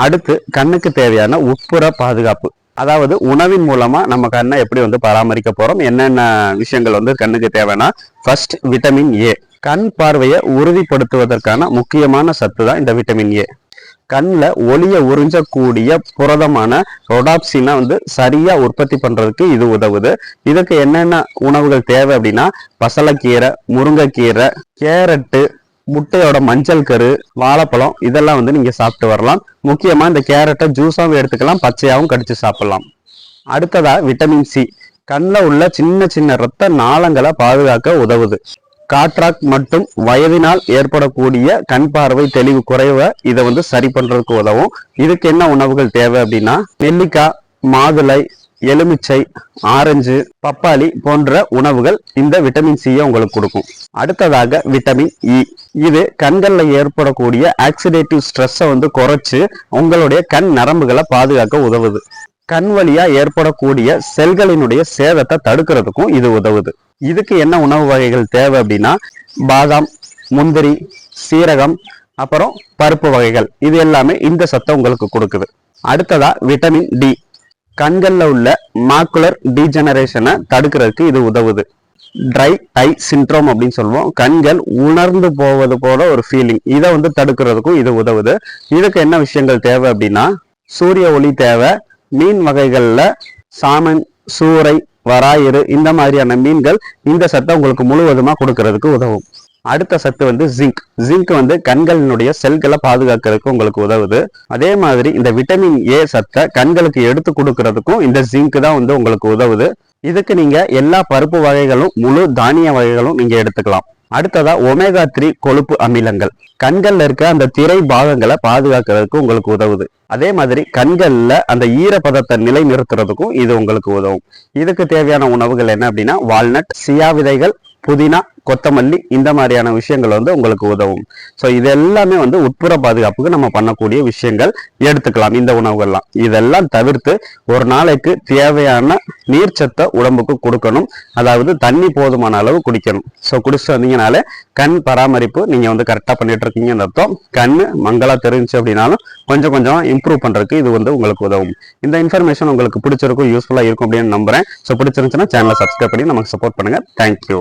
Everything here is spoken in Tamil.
அடுத்து கண்ணுக்கு தேவையான உட்புற பாதுகாப்பு, அதாவது உணவின் மூலமா நம்ம கண்ணை எப்படி வந்து பராமரிக்க போறோம், என்னென்ன விஷயங்கள் வந்து கண்ணுக்கு தேவைன்னா, ஃபர்ஸ்ட் விட்டமின் ஏ. கண் பார்வையை உறுதிப்படுத்துவதற்கான முக்கியமான சத்து தான் இந்த விட்டமின் ஏ. கண்ணில் ஒளியை உறிஞ்சக்கூடிய புரதமான ரொடாப்சினை வந்து சரியா உற்பத்தி பண்றதுக்கு இது உதவுது. இதுக்கு என்னென்ன உணவுகள் தேவை அப்படின்னா, பசலைக்கீரை, முருங்கைக்கீரை, கேரட்டு, முட்டையோட மஞ்சள் கரு, வாழைப்பழம், இதெல்லாம் வந்து நீங்க சாப்பிட்டு வரலாம். முக்கியமா இந்த கேரட்டை ஜூஸாவும் எடுத்துக்கலாம், பச்சையாவும் கடிச்சு சாப்பிடலாம். அடுத்ததா விட்டமின் சி. கண்ணில் உள்ள சின்ன சின்ன இரத்த நாளங்களை பாதுகாக்க உதவுது. காட்ராக்ட் மற்றும் வயதினால் ஏற்படக்கூடிய கண் பார்வை தெளிவு குறைவை இதை வந்து சரி பண்றதுக்கு உதவும். இதுக்கு என்ன உணவுகள் தேவை அப்படின்னா, நெல்லிக்காய், மாதுளை, எலுமிச்சை, ஆரஞ்சு, பப்பாளி போன்ற உணவுகள் இந்த விட்டமின் சியை உங்களுக்கு கொடுக்கும். அடுத்ததாக விட்டமின் இ. இது கண்கள்ல ஏற்படக்கூடிய ஆக்சிடேட்டிவ் ஸ்ட்ரெஸ்ஸை வந்து குறைச்சு உங்களுடைய கண் நரம்புகளை பாதுகாக்க உதவுது. கண் வழியா ஏற்படக்கூடிய செல்களினுடைய சேதத்தை தடுக்கிறதுக்கும் இது உதவுது. இதுக்கு என்ன உணவு வகைகள் தேவை அப்படின்னா, பாதாம், முந்திரி, சீரகம், அப்புறம் பருப்பு வகைகள், இது எல்லாமே இந்த சத்தை உங்களுக்கு கொடுக்குது. அடுத்ததா விட்டமின் டி. கண்கள்ல உள்ள மாக்குலர் டீஜெனரேஷனை தடுக்கிறதுக்கு இது உதவுது. ட்ரை ஐ சிண்ட்ரோம் அப்படின்னு சொல்லுவோம், கண்கள் உணர்ந்து போவது போல ஒரு ஃபீலிங், இதை வந்து தடுக்கிறதுக்கும் இது உதவுது. இதுக்கு என்ன விஷயங்கள் தேவை அப்படின்னா, சூரிய ஒளி தேவை. மீன் வகைகள்ல சாமன், சூறை, வராயிறு, இந்த மாதிரியான மீன்கள் இந்த சத்தை உங்களுக்கு முழுவதுமா கொடுக்கறதுக்கு உதவும். அடுத்த சத்து வந்து ஜிங்க். ஜிங்க் வந்து கண்களினுடைய செல்களை பாதுகாக்கிறதுக்கு உங்களுக்கு உதவுது. அதே மாதிரி இந்த விட்டமின் ஏ சத்தை கண்களுக்கு எடுத்து கொடுக்கறதுக்கும் இந்த ஜிங்க் தான் வந்து உங்களுக்கு உதவுது. இதுக்கு நீங்க எல்லா பருப்பு வகைகளும் முழு தானிய வகைகளும் நீங்க எடுத்துக்கலாம். அடுத்ததா ஒமேகா 3 கொழுப்பு அமிலங்கள் கண்கள்ல இருக்க அந்த திரை பாகங்களை பாதுகாக்கிறதுக்கு உங்களுக்கு உதவுது. அதே மாதிரி கண்கள்ல அந்த ஈரப்பதத்தை நிலை நிறுத்துறதுக்கும் இது உங்களுக்கு உதவும். இதுக்கு தேவையான உணவுகள் என்ன அப்படின்னா, வால்நட், சியா விதைகள், புதினா, கொத்தமல்லி, இந்த மாதிரியான விஷயங்கள் வந்து உங்களுக்கு உதவும். ஸோ இது எல்லாமே வந்து உட்புற பாதுகாப்புக்கு நம்ம பண்ணக்கூடிய விஷயங்கள், எடுத்துக்கலாம் இந்த உணவுகள்லாம். இதெல்லாம் தவிர்த்து ஒரு நாளைக்கு தேவையான நீர்ச்சத்தை உடம்புக்கு கொடுக்கணும். அதாவது தண்ணி போதுமான அளவு குடிக்கணும். ஸோ குடிச்சு வந்தீங்கனாலே கண் பராமரிப்பு நீங்க வந்து கரெக்டாக பண்ணிட்டு இருக்கீங்கன்னு அர்த்தம். கண் மங்களா தெரிஞ்சு அப்படின்னாலும் கொஞ்சம் கொஞ்சம் இம்ப்ரூவ் பண்றதுக்கு இது வந்து உங்களுக்கு உதவும். இந்த இன்ஃபர்மேஷன் உங்களுக்கு பிடிச்சிருக்கும், யூஸ்ஃபுல்லா இருக்கும் அப்படின்னு நம்புறேன். ஸோ பிடிச்சிருந்துச்சுன்னா சேனலை சப்ஸ்கிரைப் பண்ணி நமக்கு சப்போர்ட் பண்ணுங்க. தேங்க்யூ.